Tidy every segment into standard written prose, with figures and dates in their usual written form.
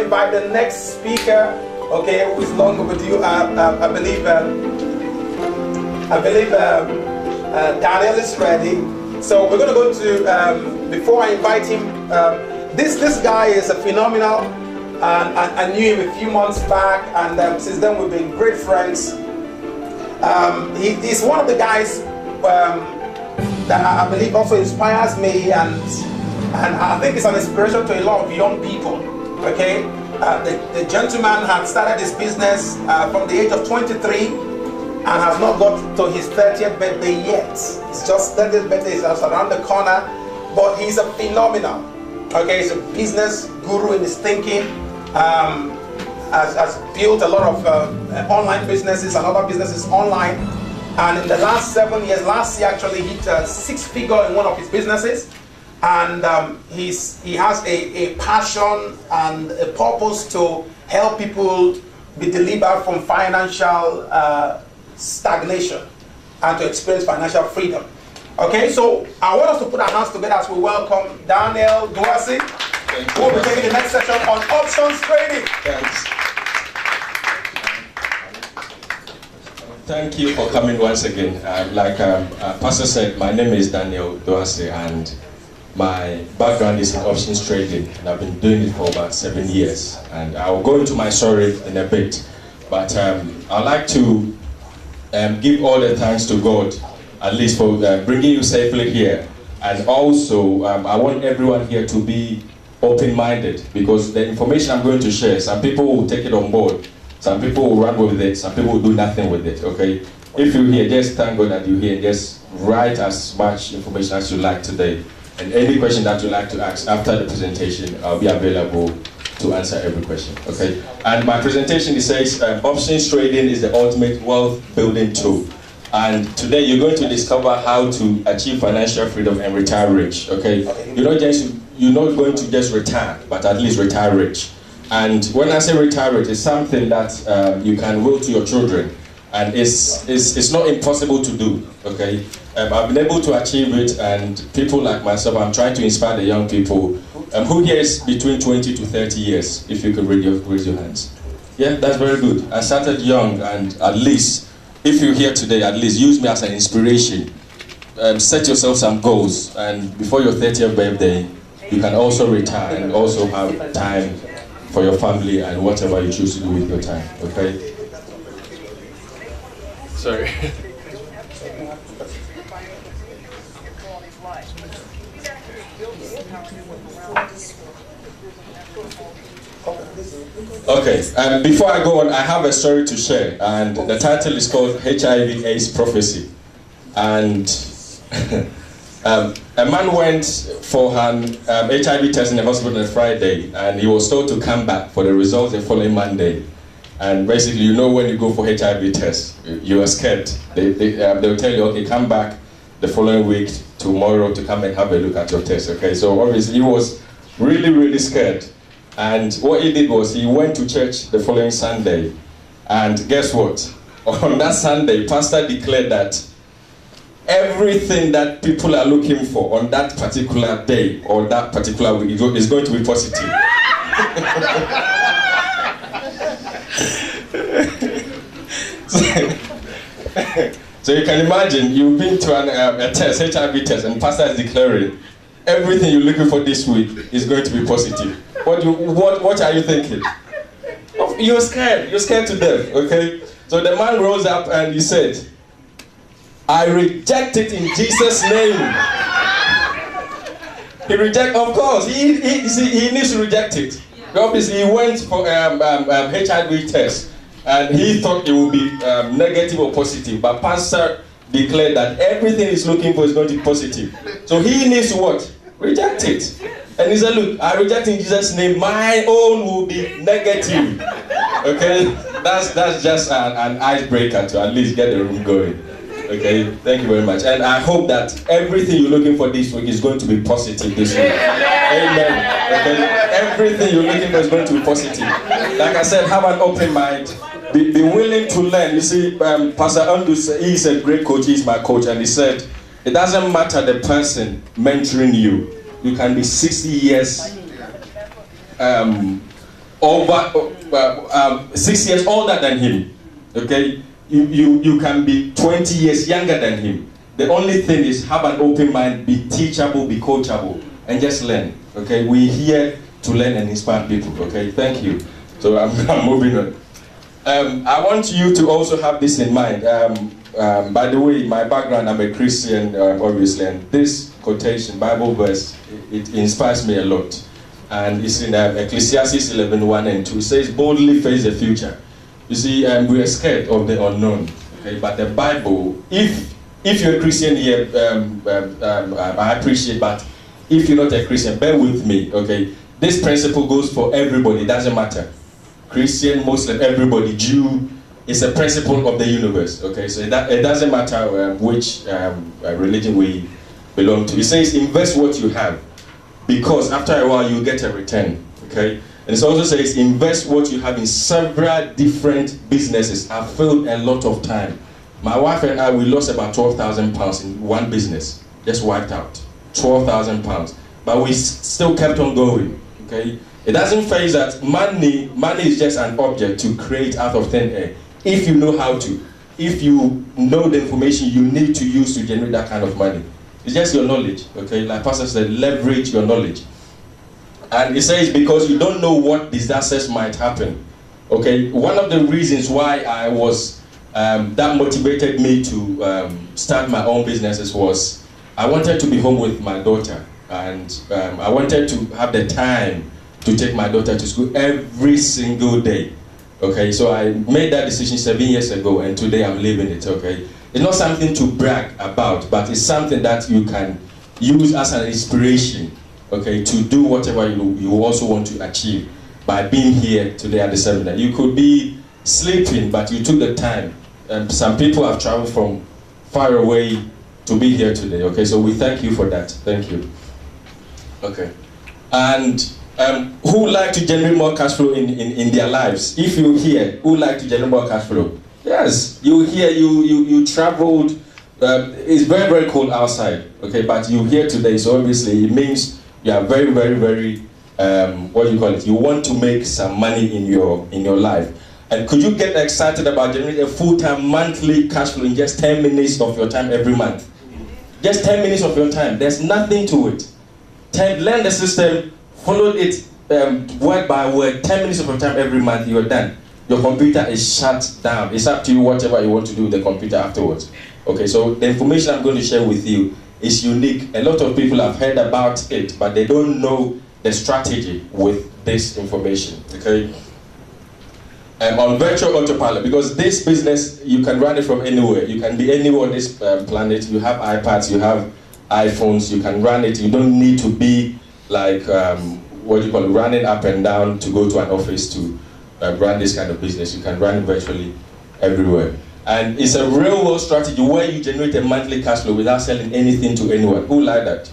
invite the next speaker, okay, who is long overdue. I believe Daniel is ready. So we're going to go to, before I invite him, this guy is a phenomenal, and I knew him a few months back, and since then we've been great friends. He's one of the guys that I believe also inspires me, and I think it's an inspiration to a lot of young people. Okay, the gentleman had started his business from the age of 23 and has not got to his 30th birthday yet. It's just 30th birthday is just around the corner, but he's a phenomenal. Okay, he's a business guru in his thinking. Has built a lot of online businesses and other businesses online, and in the last 7 years, last year actually hit 6-figure in one of his businesses, and he has a passion and a purpose to help people be delivered from financial stagnation and to experience financial freedom. Okay, so I want us to put our hands together as we welcome Daniel Dwase, who will be taking the next session on options trading. Thanks. Thank you for coming once again. Like Pastor said, my name is Daniel Dwase, and my background is in options trading, and I've been doing it for about 7 years. And I'll go into my story in a bit, but I'd like to give all the thanks to God, at least for bringing you safely here. And also, I want everyone here to be open-minded, because the information I'm going to share, some people will take it on board, some people will run with it, some people will do nothing with it, okay? If you're here, just thank God that you're here. Just write as much information as you like today. And any question that you'd like to ask after the presentation, I'll be available to answer every question, okay? And my presentation, it says, options trading is the ultimate wealth building tool. And today you're going to discover how to achieve financial freedom and retire rich, okay? You're not going to just retire, but at least retire rich. And when I say retire rich, it's something that you can will to your children, and it's not impossible to do, okay? I've been able to achieve it, and people like myself, I'm trying to inspire the young people. Who here is between 20 to 30 years, if you could raise your hands? Yeah, that's very good. I started young, and at least, if you're here today, at least use me as an inspiration. Set yourself some goals, and before your 30th birthday, you can also retire and also have time for your family and whatever you choose to do with your time, okay? Sorry. Okay, before I go on, I have a story to share, and the title is called HIV/AIDS Prophecy. And a man went for an HIV test in the hospital on Friday, and he was told to come back for the results the following Monday. And basically, you know, when you go for HIV test, you are scared. They'll tell you, okay, come back the following week, tomorrow, to come and have a look at your test, okay? So obviously, he was really, really scared. And what he did was he went to church the following Sunday, and guess what? On that Sunday, pastor declared that everything that people are looking for on that particular day or that particular week is going to be positive. So you can imagine, you've been to a test, HIV test, and pastor is declaring everything you're looking for this week is going to be positive. What are you thinking? You're scared to death, okay? So the man rose up and he said, I reject it in Jesus' name. Of course, he needs to reject it. Obviously, he went for HIV test, and he thought it would be negative or positive, but pastor declared that everything he's looking for is going to be positive. So he needs to what? Reject it. And he said, look, I reject in Jesus' name, my own will be negative. Okay? That's just an icebreaker to at least get the room going. Okay? Thank you very much. And I hope that everything you're looking for this week is going to be positive this week. Amen. Okay? Everything you're looking for is going to be positive. Like I said, have an open mind. Be willing to learn. You see, Pastor Andrews, he's a great coach. He's my coach. And he said, it doesn't matter the person mentoring you. You can be 60 years over 6 years older than him. Okay, you can be 20 years younger than him. The only thing is have an open mind, be teachable, be coachable, and just learn. Okay, we're here to learn and inspire people. Okay, thank you. So I'm moving on. I want you to also have this in mind. By the way, my background, I'm a Christian, obviously, and this quotation, Bible verse, it inspires me a lot. And it's in Ecclesiastes 11:1 and 2. It says, boldly face the future. You see, we are scared of the unknown. Okay, but the Bible, if you're a Christian here, I appreciate, but if you're not a Christian, bear with me. Okay, this principle goes for everybody. It doesn't matter. Christian, Muslim, everybody, Jew, it's a principle of the universe. Okay, so it doesn't matter which religion we belong to. It says invest what you have, because after a while you get a return. Okay, and it also says invest what you have in several different businesses. I've filled a lot of time. My wife and I, we lost about £12,000 in one business, just wiped out. £12,000, but we still kept on going. Okay, it doesn't phase that money is just an object to create out of thin air. If you know how to, if you know the information you need to use to generate that kind of money, it's just your knowledge. Okay, like Pastor said, leverage your knowledge. And it says because you don't know what disasters might happen. Okay, one of the reasons why I was that motivated me to start my own businesses was I wanted to be home with my daughter, and I wanted to have the time to take my daughter to school every single day. Okay, so I made that decision 7 years ago, and today I'm living it. Okay, it's not something to brag about, but it's something that you can use as an inspiration. Okay, to do whatever you also want to achieve by being here today at the seminar. You could be sleeping, but you took the time. Some people have traveled from far away to be here today. Okay, so we thank you for that. Thank you. Okay, and who would like to generate more cash flow in their lives? If you're here, who would like to generate more cash flow? Yes, you're here, you traveled. It's very, very cold outside. Okay, but you're here today, so obviously it means you are very, very, very, what do you call it? You want to make some money in your life. And could you get excited about generating a full-time monthly cash flow in just 10 minutes of your time every month? Just 10 minutes of your time. There's nothing to it. Learn the system, follow it word by word. 10 minutes of your time every month, you're done. Your computer is shut down. It's up to you whatever you want to do with the computer afterwards. Okay, so the information I'm going to share with you is unique. A lot of people have heard about it, but they don't know the strategy with this information. Okay. On virtual autopilot, because this business, you can run it from anywhere. You can be anywhere on this planet. You have iPads, you have iPhones, you can run it. You don't need to be like, what do you call it, running up and down to go to an office to run this kind of business. You can run it virtually everywhere. And it's a real world strategy where you generate a monthly cash flow without selling anything to anyone. Who like that?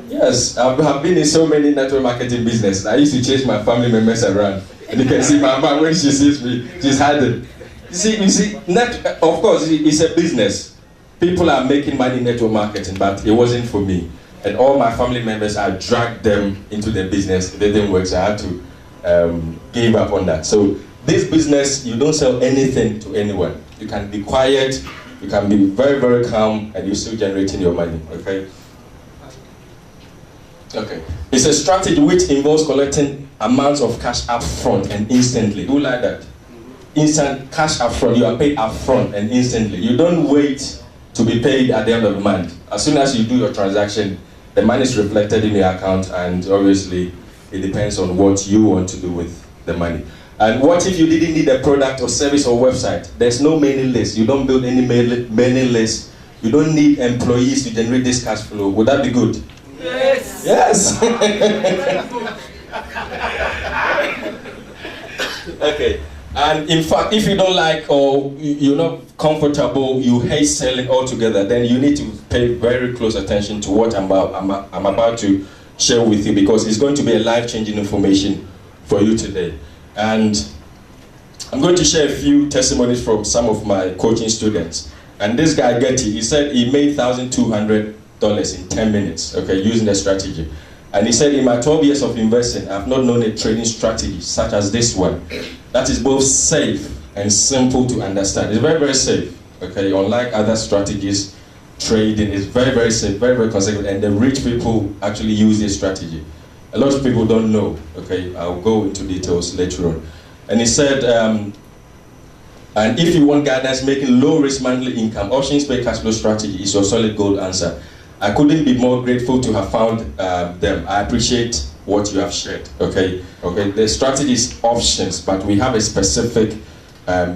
Yes, I've been in so many network marketing businesses. I used to chase my family members around. And you can see my mom, when she sees me, she's hiding. You see, of course, it's a business. People are making money in network marketing, but it wasn't for me. And all my family members, I dragged them into the business. It didn't work, so I had to give up on that. So this business, you don't sell anything to anyone. You can be quiet, you can be very, very calm, and you're still generating your money, okay? Okay. It's a strategy which involves collecting amounts of cash up front and instantly. Who like that? Instant cash up front. You are paid up front and instantly. You don't wait to be paid at the end of the month. As soon as you do your transaction, the money is reflected in your account, and obviously it depends on what you want to do with the money. And what if you didn't need a product or service or website? There's no mailing list. You don't build any mailing list. You don't need employees to generate this cash flow. Would that be good? Yes. Yes. Okay. And in fact, if you don't like or you're not comfortable, you hate selling altogether, then you need to pay very close attention to what I'm about to share with you, because it's going to be a life-changing information for you today. And I'm going to share a few testimonies from some of my coaching students. And this guy, Getty, he said he made $1,200 in 10 minutes, okay, using the strategy. And he said, in my 12 years of investing, I've not known a trading strategy such as this one. That is both safe and simple to understand. It's very, very safe. Okay, unlike other strategies, trading is very, very safe, very, very conservative, and the rich people actually use this strategy. A lot of people don't know. Okay, I'll go into details later on. And he said, and if you want guidance making low risk monthly income, options-based cash flow strategy is your solid gold answer. I couldn't be more grateful to have found them. I appreciate what you have shared. Okay, the strategy is options, but we have a specific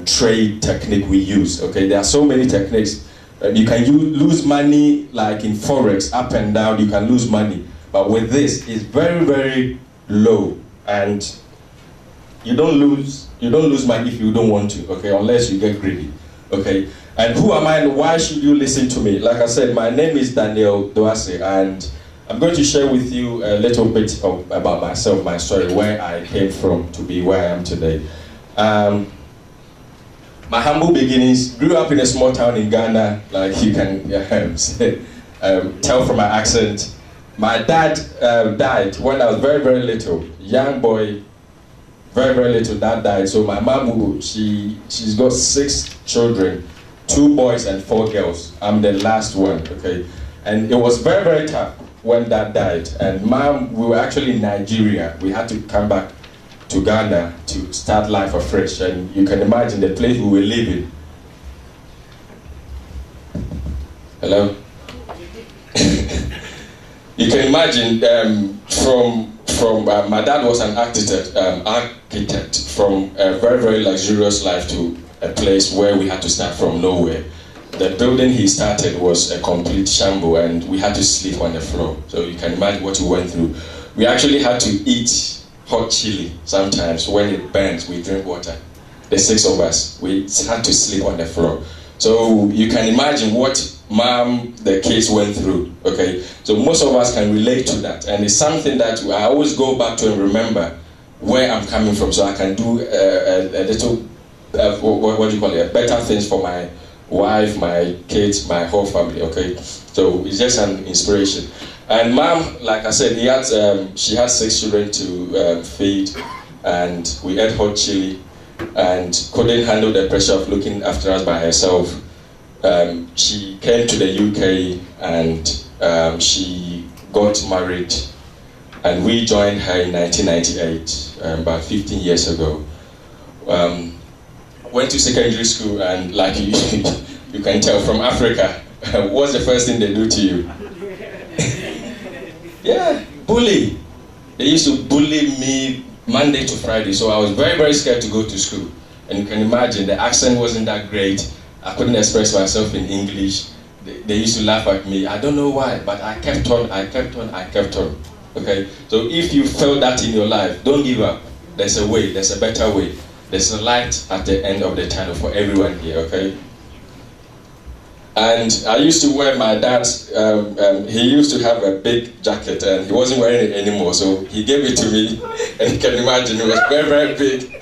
trade technique we use. Okay, there are so many techniques. You can lose money like in forex, up and down. You can lose money, but with this, it's very, very low, and you don't lose money if you don't want to. Okay, unless you get greedy. Okay, and who am I, and why should you listen to me? Like I said, my name is Daniel Dwase, and I'm going to share with you a little bit about myself, my story, where I came from to be where I am today. My humble beginnings, grew up in a small town in Ghana, like you can tell from my accent. My dad died when I was very, very little, young boy, very, very little. Dad died. So my mom, she's got 6 children, 2 boys and 4 girls. I'm the last one, okay? And it was very, very tough when dad died. And mom, we were actually in Nigeria. We had to come back to Ghana to start life afresh, and you can imagine the place we were living. Hello? You can imagine from my dad was an architect from a very, very luxurious life to a place where we had to start from nowhere. The building he started was a complete shambles, and we had to sleep on the floor. So you can imagine what we went through. We actually had to eat hot chili. Sometimes when it burns, we drink water. The 6 of us, we had to sleep on the floor. So you can imagine what mom, the kids went through. Okay, so most of us can relate to that, and it's something that I always go back to and remember where I'm coming from, so I can do a little, what do you call it, better things for my wife, my kids, my whole family. Okay, so it's just an inspiration. And mom, like I said, she had 6 children to feed, and we ate hot chili, and couldn't handle the pressure of looking after us by herself. She came to the UK, and she got married, and we joined her in 1998, about 15 years ago. Went to secondary school, and like you can tell from Africa, what's the first thing they do to you? Yeah, bully. They used to bully me Monday to Friday, so I was very, very scared to go to school. And you can imagine, the accent wasn't that great. I couldn't express myself in English. They used to laugh at me. I don't know why, but I kept on. Okay? So if you felt that in your life, don't give up. There's a way, there's a better way. There's a light at the end of the tunnel for everyone here, okay? And I used to wear my dad's, he used to have a big jacket, and he wasn't wearing it anymore, so he gave it to me, and you can imagine it was very, very big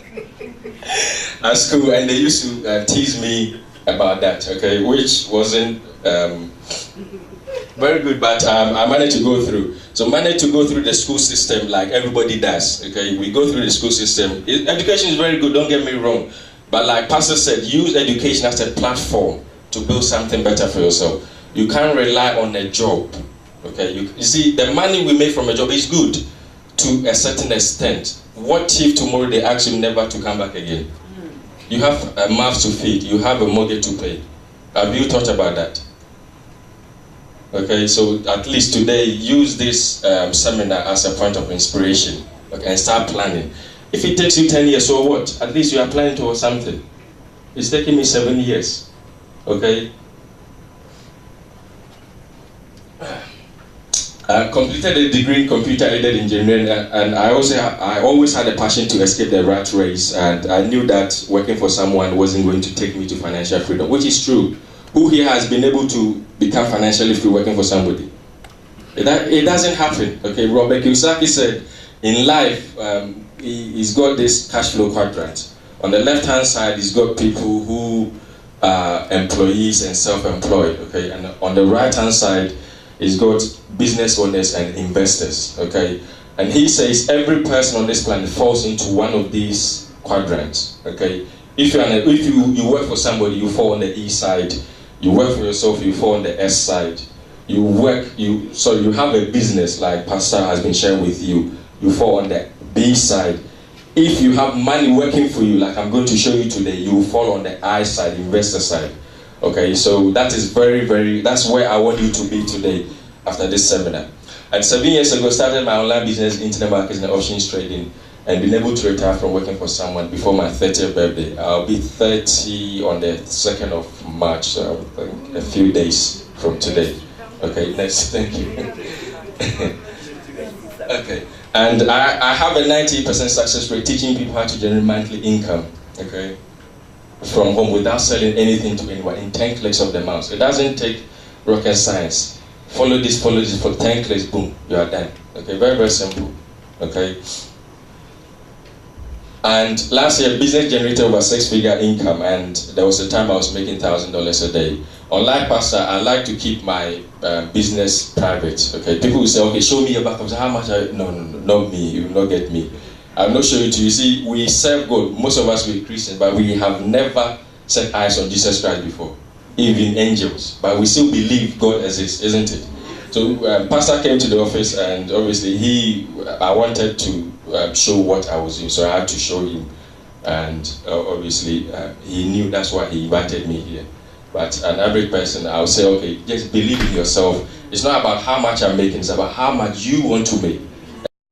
at school, and they used to tease me about that, okay, which wasn't very good, but I managed to go through. So managed to go through the school system like everybody does, okay? We go through the school system. Education is very good, don't get me wrong, but like Pastor said, use education as a platform to build something better for yourself. You can't rely on a job, okay? You see, the money we make from a job is good to a certain extent. What if tomorrow they ask you never to come back again? You have a mouth to feed, you have a mortgage to pay. Have you thought about that? Okay, so at least today, use this seminar as a point of inspiration, okay, and start planning. If it takes you 10 years, so what? At least you are planning towards something. It's taking me 7 years. Okay. I completed a degree in computer-aided engineering, and I always had a passion to escape the rat race, and I knew that working for someone wasn't going to take me to financial freedom, which is true. Who here has been able to become financially free working for somebody? It doesn't happen. Okay, Robert Kiyosaki said, in life, he's got this cash flow quadrant. On the left-hand side, he's got people who employees and self-employed, okay, and on the right-hand side, He's got business owners and investors, okay? And he says every person on this planet falls into one of these quadrants, okay? If you work for somebody, you fall on the E side. You work for yourself, you fall on the S side. So you have a business like Pastor has been sharing with you, you fall on the B side. If you have money working for you, like I'm going to show you today, you fall on the I side, investor side. Okay, so that is that's where I want you to be today after this seminar. And 7 years ago, started my online business, internet marketing and options trading, and been able to retire from working for someone before my 30th birthday. I'll be 30 on the 2nd of March, so I think a few days from today. Okay, next, thank you. Okay, and I have a 90% success rate teaching people how to generate monthly income, okay, from home without selling anything to anyone in 10 clicks of the mouse. It doesn't take rocket science. Follow this for 10 clicks, boom, you are done. Okay, very simple. Okay. And last year, business generated over 6-figure income, and there was a time I was making $1,000 a day. Unlike Pastor, I like to keep my business private. Okay, people will say, okay, show me your back. How much? No, not me. You will not get me. I'll not show it to you. You see, we serve God. Most of us were Christians, but we have never set eyes on Jesus Christ before, even angels. But we still believe God exists, isn't it? So Pastor came to the office, and obviously I wanted to show what I was doing, so I had to show him, and obviously he knew that's why he invited me here. But an average person, I'll say, okay, just believe in yourself. It's not about how much I'm making, it's about how much you want to make.